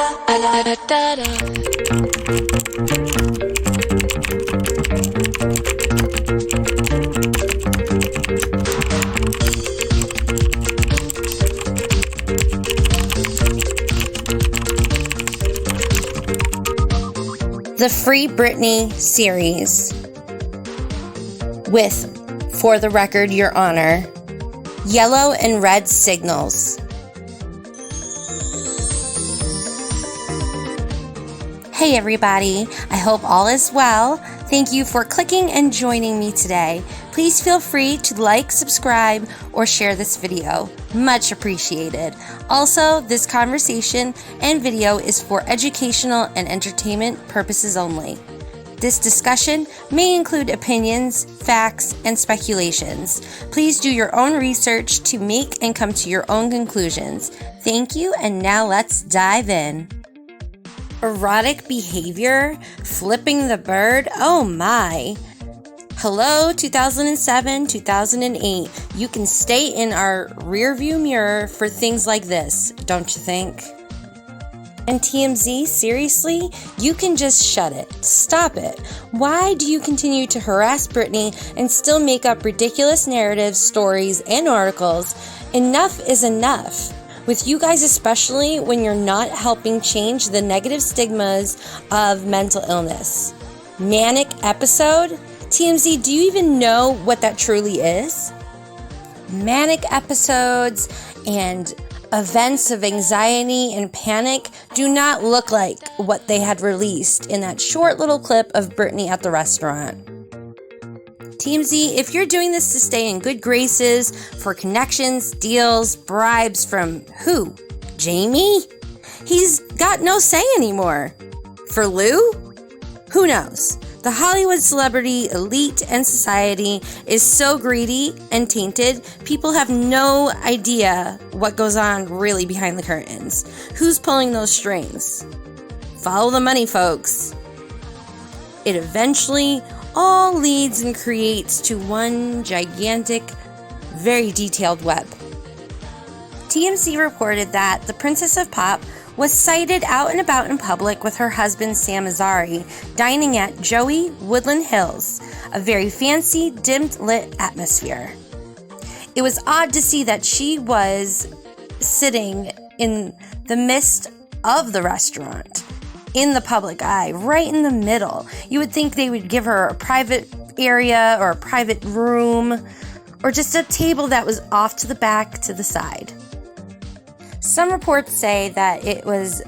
The Free Britney series with For the Record, Your Honor, Yellow and Red Signals. Hey everybody, I hope all is well. Thank you for clicking and joining me today. Please feel free to like, subscribe, or share this video. Much appreciated. Also, this conversation and video is for educational and entertainment purposes only. This discussion may include opinions, facts, and speculations. Please do your own research to make and come to your own conclusions. Thank you, and now let's dive in. Erotic behavior? Flipping the bird? Oh my. Hello, 2007, 2008. You can stay in our rearview mirror for things like this, don't you think? And TMZ, seriously? You can just shut it. Stop it. Why do you continue to harass Britney and still make up ridiculous narratives, stories, and articles? Enough is enough. With you guys especially when you're not helping change the negative stigmas of mental illness. Manic episode? TMZ, do you even know what that truly is? Manic episodes and events of anxiety and panic do not look like what they had released in that short little clip of Britney at the restaurant. TMZ, if you're doing this to stay in good graces, for connections, deals, bribes from who? Jamie? He's got no say anymore. For Lou? Who knows? The Hollywood celebrity elite and society is so greedy and tainted, people have no idea what goes on really behind the curtains. Who's pulling those strings? Follow the money, folks. It eventually all leads and creates to one gigantic, very detailed web. TMZ reported that the Princess of Pop was sighted out and about in public with her husband Sam Azari, dining at Joey Woodland Hills, a very fancy, dimmed-lit atmosphere. It was odd to see that she was sitting in the midst of the restaurant, in the public eye, right in the middle. You would think they would give her a private area or a private room, or just a table that was off to the back to the side. Some reports say that it was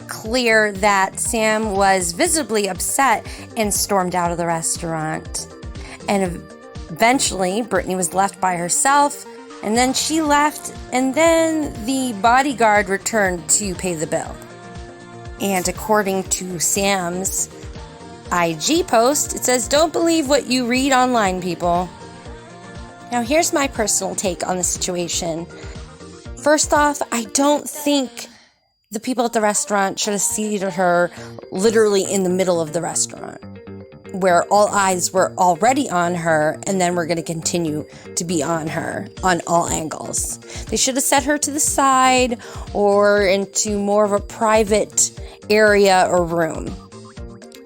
clear that Sam was visibly upset and stormed out of the restaurant. And eventually, Britney was left by herself, and then she left, and then the bodyguard returned to pay the bill. And according to Sam's IG post, it says, "Don't believe what you read online, people." Now, here's my personal take on the situation. First off, I don't think the people at the restaurant should have seated her literally in the middle of the restaurant, where all eyes were already on her, and then we're going to continue to be on her on all angles. They should have set her to the side or into more of a private area or room.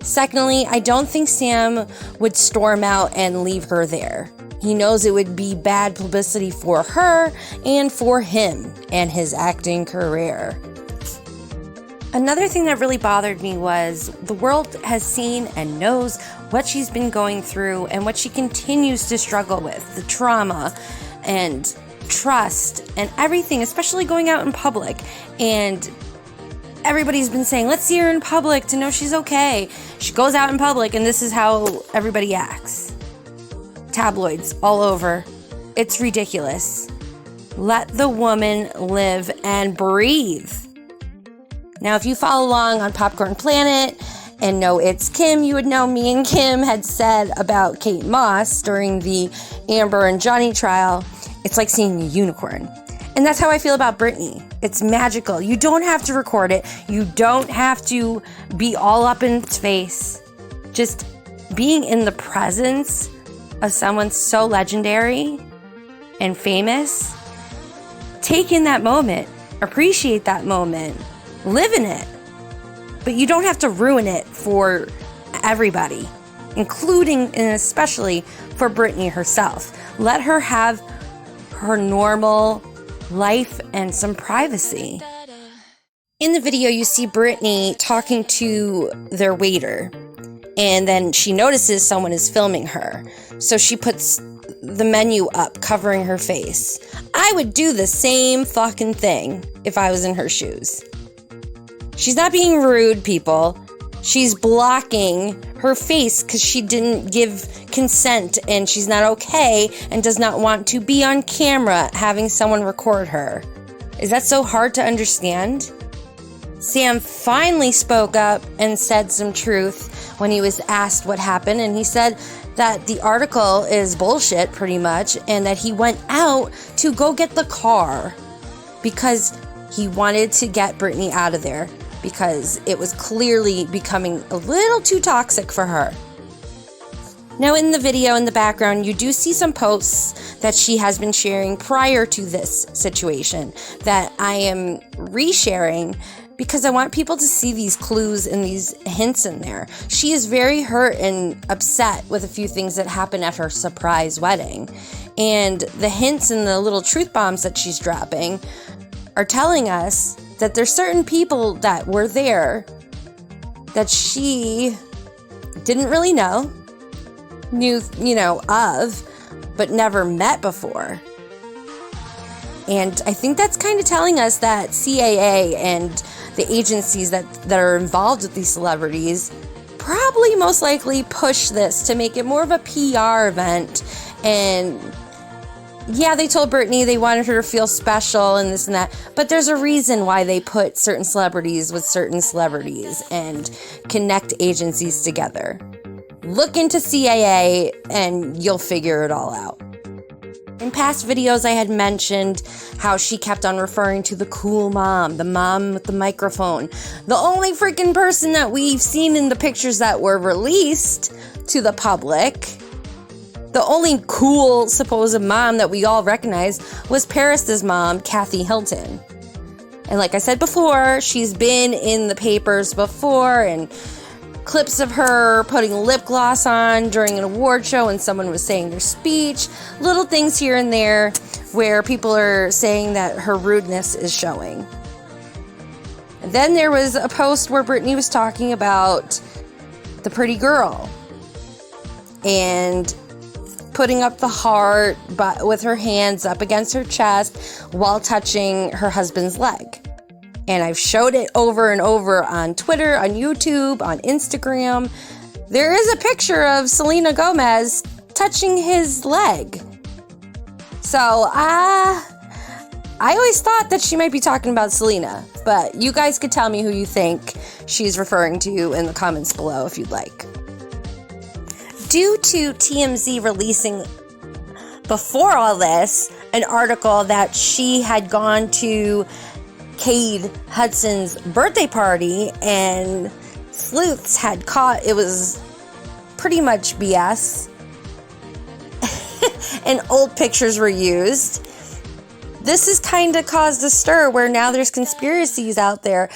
Secondly, I don't think Sam would storm out and leave her there. He knows it would be bad publicity for her and for him and his acting career. Another thing that really bothered me was the world has seen and knows what she's been going through and what she continues to struggle with, the trauma and trust and everything, especially going out in public. And everybody's been saying, let's see her in public to know she's okay. She goes out in public and this is how everybody acts. Tabloids all over. It's ridiculous. Let the woman live and breathe. Now, if you follow along on Popcorn Planet and know it's Kim, you would know me and Kim had said about Kate Moss during the Amber and Johnny trial, it's like seeing a unicorn. And that's how I feel about Britney. It's magical. You don't have to record it. You don't have to be all up in its face. Just being in the presence of someone so legendary and famous, take in that moment, appreciate that moment, live in it, But you don't have to ruin it for everybody, including and especially for Britney herself. Let her have her normal life and some privacy. In the video, you see Britney talking to their waiter, and then she notices someone is filming her. So she puts the menu up, covering her face. I would do the same fucking thing if I was in her shoes. She's not being rude, people. She's blocking her face because she didn't give consent and she's not okay and does not want to be on camera having someone record her. Is that so hard to understand? Sam finally spoke up and said some truth when he was asked what happened, and he said that the article is bullshit pretty much and that he went out to go get the car because he wanted to get Britney out of there, because it was clearly becoming a little too toxic for her. Now in the video in the background, you do see some posts that she has been sharing prior to this situation that I am resharing because I want people to see these clues and these hints in there. She is very hurt and upset with a few things that happened at her surprise wedding. And the hints and the little truth bombs that she's dropping are telling us that there's certain people that were there that she didn't really knew of, but never met before. And I think that's kind of telling us that CAA and the agencies that are involved with these celebrities probably most likely push this to make it more of a PR event. And yeah, they told Britney they wanted her to feel special and this and that, but there's a reason why they put certain celebrities with certain celebrities and connect agencies together. Look into CAA and you'll figure it all out. In past videos, I had mentioned how she kept on referring to the cool mom, the mom with the microphone, the only freaking person that we've seen in the pictures that were released to the public. The only cool supposed mom that we all recognize was Paris's mom, Kathy Hilton. And like I said before, she's been in the papers before, and clips of her putting lip gloss on during an award show and someone was saying their speech. Little things here and there where people are saying that her rudeness is showing. And then there was a post where Britney was talking about the pretty girl and putting up the heart but with her hands up against her chest while touching her husband's leg. And I've showed it over and over on Twitter, on YouTube, on Instagram. There is a picture of Selena Gomez touching his leg. So I always thought that she might be talking about Selena, but you guys could tell me who you think she's referring to in the comments below if you'd like. Due to TMZ releasing before all this an article that she had gone to Cade Hudson's birthday party and sleuths had caught it was pretty much BS and old pictures were used. This has kind of caused a stir where now there's conspiracies out there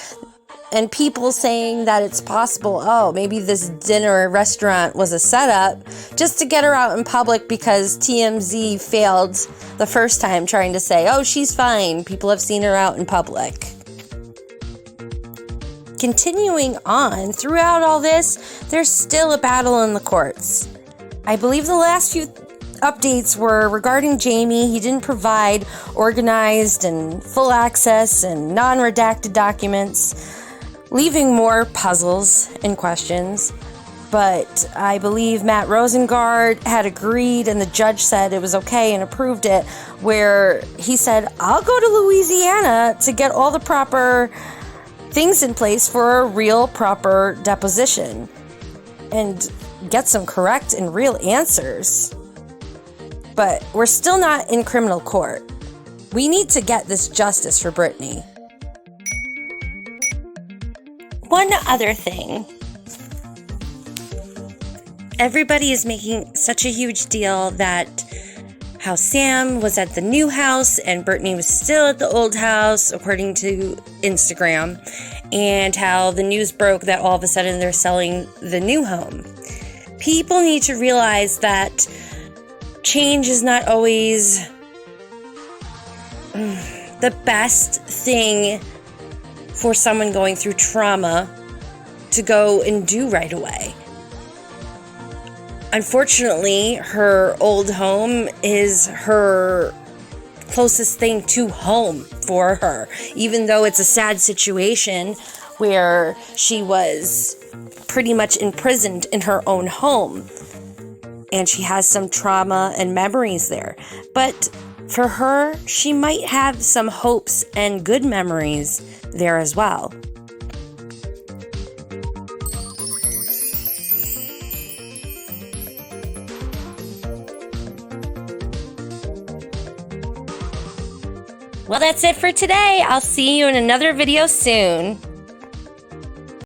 and people saying that it's possible, oh, maybe this dinner restaurant was a setup just to get her out in public because TMZ failed the first time trying to say, oh, she's fine. People have seen her out in public. Continuing on, throughout all this, there's still a battle in the courts. I believe the last few updates were regarding Jamie. He didn't provide organized and full access and non-redacted documents, leaving more puzzles and questions. But I believe Matt Rosengard had agreed and the judge said it was okay and approved it, where he said, I'll go to Louisiana to get all the proper things in place for a real proper deposition and get some correct and real answers. But we're still not in criminal court. We need to get this justice for Britney. One other thing. Everybody is making such a huge deal that how Sam was at the new house and Britney was still at the old house, according to Instagram, and how the news broke that all of a sudden they're selling the new home. People need to realize that change is not always the best thing for someone going through trauma to go and do right away. Unfortunately, her old home is her closest thing to home for her, even though it's a sad situation where she was pretty much imprisoned in her own home and she has some trauma and memories there. But for her, she might have some hopes and good memories there as well. Well, that's it for today. I'll see you in another video soon.